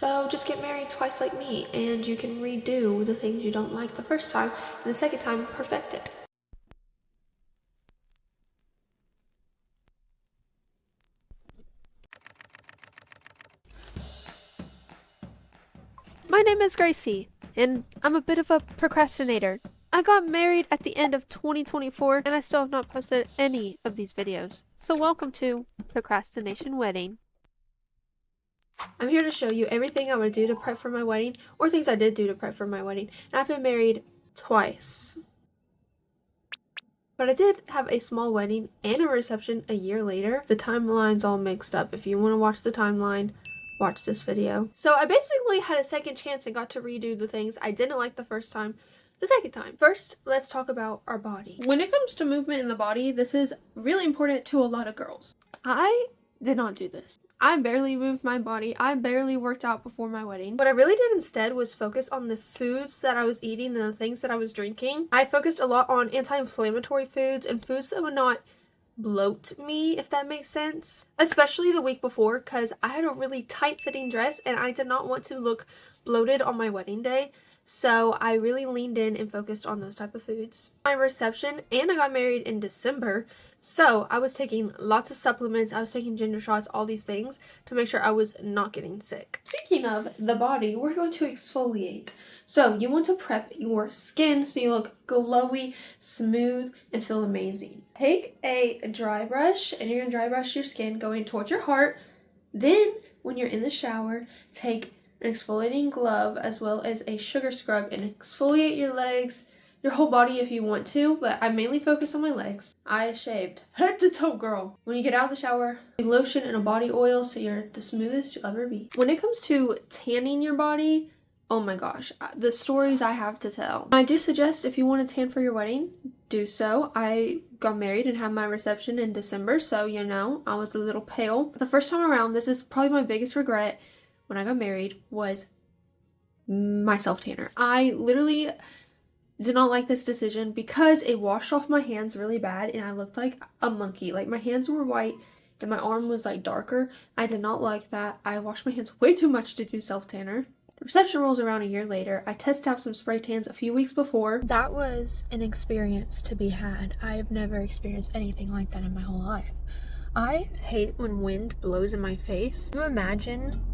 So just get married twice like me, and you can redo the things you don't like the first time, and the second time perfect it. My name is Gracie, and I'm a bit of a procrastinator. I got married at the end of 2024, and I still have not posted any of these videos. So welcome to Procrastination Wedding. I'm here to show you everything I would do to prep for my wedding, or things I did do to prep for my wedding. And I've been married twice. But I did have a small wedding and a reception a year later. The timeline's all mixed up. If you want to watch the timeline, watch this video. So I basically had a second chance and got to redo the things I didn't like the first time the second time. First, let's talk about our body. When it comes to movement in the body, this is really important to a lot of girls. I did not do this. I barely moved my body. I barely worked out before my wedding. What I really did instead was focus on the foods that I was eating and the things that I was drinking. I focused a lot on anti-inflammatory foods and foods that would not bloat me, if that makes sense. Especially the week before, because I had a really tight-fitting dress and I did not want to look bloated on my wedding day. So I really leaned in and focused on those type of foods. My reception, and I got married in December, so I was taking lots of supplements, I was taking ginger shots, all these things to make sure I was not getting sick. Speaking of the body, we're going to exfoliate. So you want to prep your skin so you look glowy, smooth, and feel amazing. Take a dry brush and you're going to dry brush your skin going towards your heart. Then when you're in the shower, take an exfoliating glove as well as a sugar scrub and exfoliate your legs, your whole body if you want to, but I mainly focus on my legs. I shaved head to toe, girl. When you get out of the shower, lotion and a body oil so you're the smoothest you'll ever be. When it comes to tanning your body, oh my gosh, the stories I have to tell. I do suggest if you want to tan for your wedding, do so. I got married and had my reception in December, so you know, I was a little pale. The first time around, this is probably my biggest regret when I got married, was my self-tanner. I literally did not like this decision because it washed off my hands really bad and I looked like a monkey. Like my hands were white and my arm was like darker. I did not like that. I washed my hands way too much to do self-tanner. The reception rolls around a year later. I tested out some spray tans a few weeks before. That was an experience to be had. I have never experienced anything like that in my whole life. I hate when wind blows in my face. Can you imagine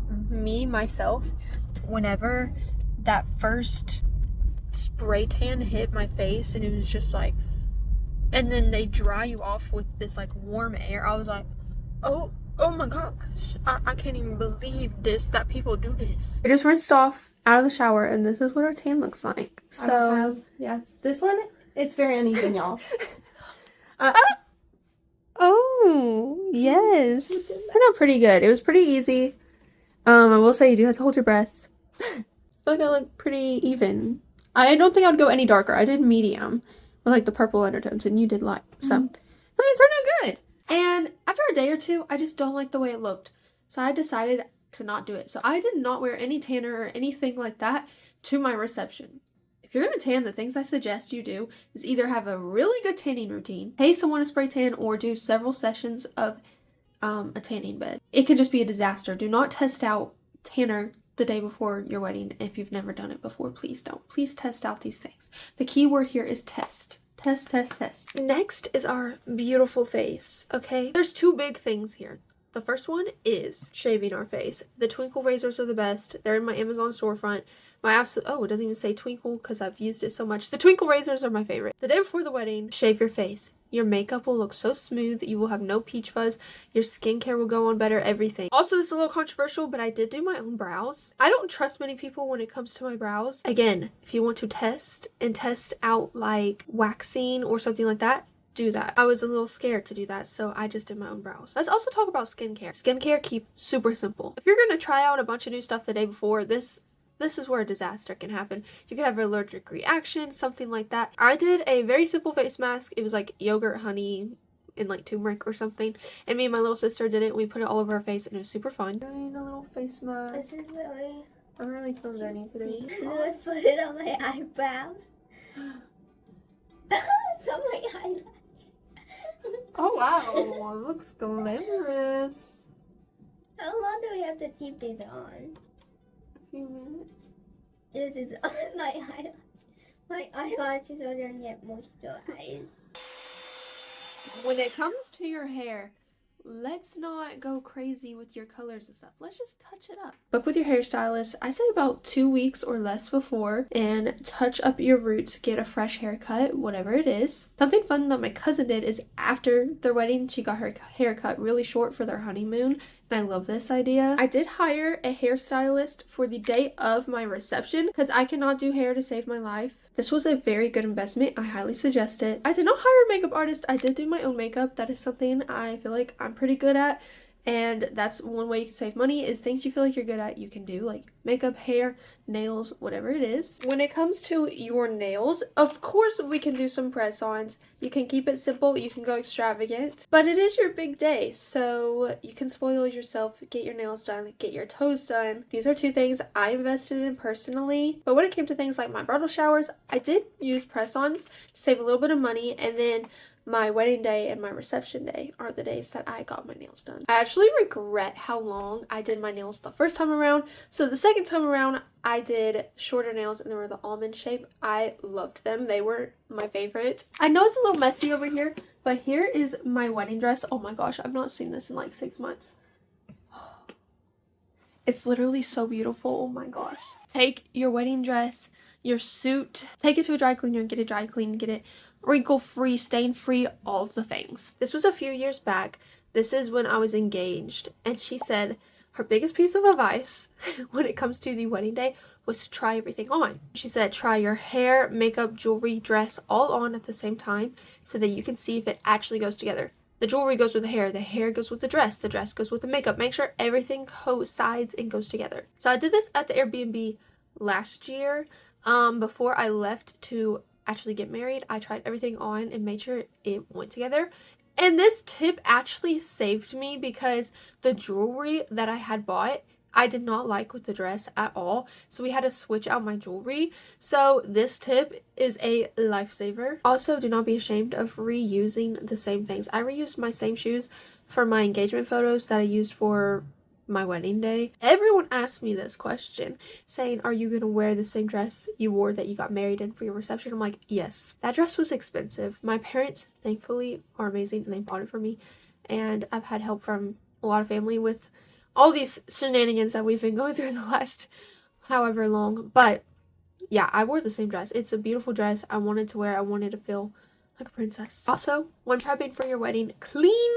myself, whenever that first spray tan hit my face and it was just like, and then they dry you off with this like warm air. I was like, oh my gosh, I can't even believe this, that people do this. I just rinsed off out of the shower and this is what our tan looks like. So yeah, this one, it's very uneven, y'all. Oh, yes. Turned out pretty good. It was pretty easy. I will say you do have to hold your breath. I feel like I look pretty even. I don't think I would go any darker. I did medium with like the purple undertones and you did light. So I think it turned out good. And after a day or two, I just don't like the way it looked. So I decided to not do it. So I did not wear any tanner or anything like that to my reception. If you're going to tan, the things I suggest you do is either have a really good tanning routine, pay someone to spray tan, or do several sessions of a tanning bed. It could just be a disaster. Do not test out tanner the day before your wedding. If you've never done it before, please don't. Please test out these things. The key word here is test. Test, test, test. Next is our beautiful face, okay? There's two big things here. The first one is shaving our face. The Twinkle razors are the best. They're in my Amazon storefront. It doesn't even say Twinkle because I've used it so much. The Twinkle razors are my favorite. The day before the wedding, shave your face. Your makeup will look so smooth. You will have no peach fuzz. Your skincare will go on better, everything. Also, this is a little controversial, but I did do my own brows. I don't trust many people when it comes to my brows. Again, if you want to test out like waxing or something like that, do that. I was a little scared to do that, so I just did my own brows. Let's also talk about skincare. Skincare, keep super simple. If you're gonna try out a bunch of new stuff the day before, this is where a disaster can happen. You could have an allergic reaction, something like that. I did a very simple face mask. It was like yogurt, honey, and like turmeric or something. And me and my little sister did it. We put it all over our face and it was super fun. Doing a little face mask. This is really... I'm really feeling Danny today. I'm gonna put it on my eyebrows. It's on my eyelash. Oh wow, it looks glamorous. How long do we have to keep these on? this is on my eyelash. My eyelashes are not yet moisturized. When it comes to your hair, let's not go crazy with your colors and stuff. Let's just touch it up. Book with your hairstylist. I say about 2 weeks or less before and touch up your roots. Get a fresh haircut, whatever it is. Something fun that my cousin did is after their wedding, she got her hair cut really short for their honeymoon. And I love this idea. I did hire a hairstylist for the day of my reception because I cannot do hair to save my life. This was a very good investment. I highly suggest it. I did not hire a makeup artist. I did do my own makeup. That is something I feel like I'm pretty good at. And that's one way you can save money, is things you feel like you're good at, you can do, like makeup, hair, nails, whatever it is. When it comes to your nails, of course we can do some press-ons. You can keep it simple, you can go extravagant, but it is your big day, so you can spoil yourself, get your nails done, get your toes done. These are 2 things I invested in personally, but when it came to things like my bridal showers, I did use press-ons to save a little bit of money, and then my wedding day and my reception day are the days that I got my nails done. I actually regret how long I did my nails the first time around. So the second time around, I did shorter nails and they were the almond shape. I loved them. They were my favorite. I know it's a little messy over here, but here is my wedding dress. Oh my gosh, I've not seen this in like 6 months. It's literally so beautiful. Oh my gosh. Take your wedding dress, your suit, take it to a dry cleaner and get it dry cleaned, get it wrinkle free, stain free, all of the things. This was a few years back. This is when I was engaged, and she said her biggest piece of advice when it comes to the wedding day was to try everything on. She said try your hair, makeup, jewelry, dress all on at the same time so that you can see if it actually goes together. The jewelry goes with the hair goes with the dress goes with the makeup. Make sure everything coincides and goes together. So I did this at the Airbnb last year. Before I left to actually get married, I tried everything on and made sure it went together. And this tip actually saved me because the jewelry that I had bought, I did not like with the dress at all. So we had to switch out my jewelry. So this tip is a lifesaver. Also, do not be ashamed of reusing the same things. I reused my same shoes for my engagement photos that I used for my wedding day. Everyone asked me this question saying, are you gonna wear the same dress you wore that you got married in for your reception? I'm like, yes. That dress was expensive. My parents thankfully are amazing and they bought it for me, and I've had help from a lot of family with all these shenanigans that we've been going through the last however long. But yeah, I wore the same dress. It's a beautiful dress. I wanted to wear. I wanted to feel like a princess. Also, when prepping for your wedding, clean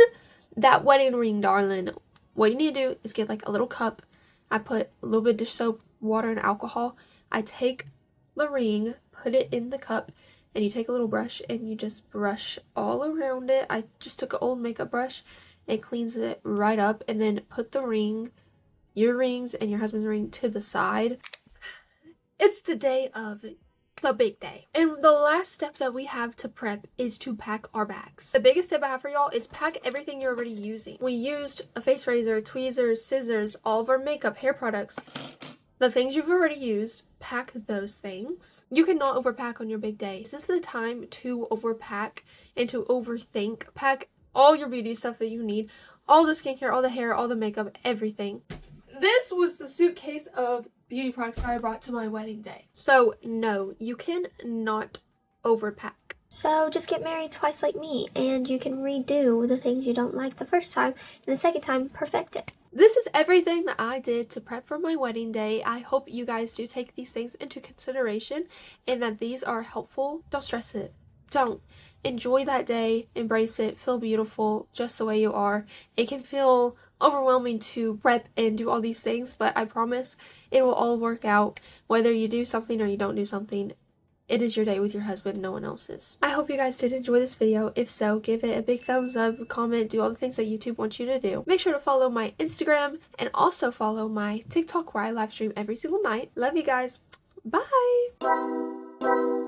that wedding ring, darling. What you need to do is get like a little cup. I put a little bit of dish soap, water, and alcohol. I take the ring, put it in the cup, and you take a little brush and you just brush all around it. I just took an old makeup brush and cleans it right up, and then put the ring, your rings and your husband's ring to the side. It's the day of the big day. And the last step that we have to prep is to pack our bags. The biggest tip I have for y'all is pack everything you're already using. We used a face razor, tweezers, scissors, all of our makeup, hair products. The things you've already used, pack those things. You cannot overpack on your big day. This is the time to overpack and to overthink. Pack all your beauty stuff that you need, all the skincare, all the hair, all the makeup, everything. This was the suitcase of beauty products that I brought to my wedding day. So no, you cannot overpack. So just get married twice like me, and you can redo the things you don't like the first time, and the second time, perfect it. This is everything that I did to prep for my wedding day. I hope you guys do take these things into consideration and that these are helpful. Don't stress it. Don't. Enjoy that day. Embrace it. Feel beautiful just the way you are. It can feel overwhelming to prep and do all these things, but I promise it will all work out. Whether you do something or you don't do something, it is your day with your husband, no one else's. I hope you guys did enjoy this video. If so, give it a big thumbs up, comment, do all the things that YouTube wants you to do. Make sure to follow my Instagram and also follow my TikTok where I live stream every single night. Love you guys. Bye!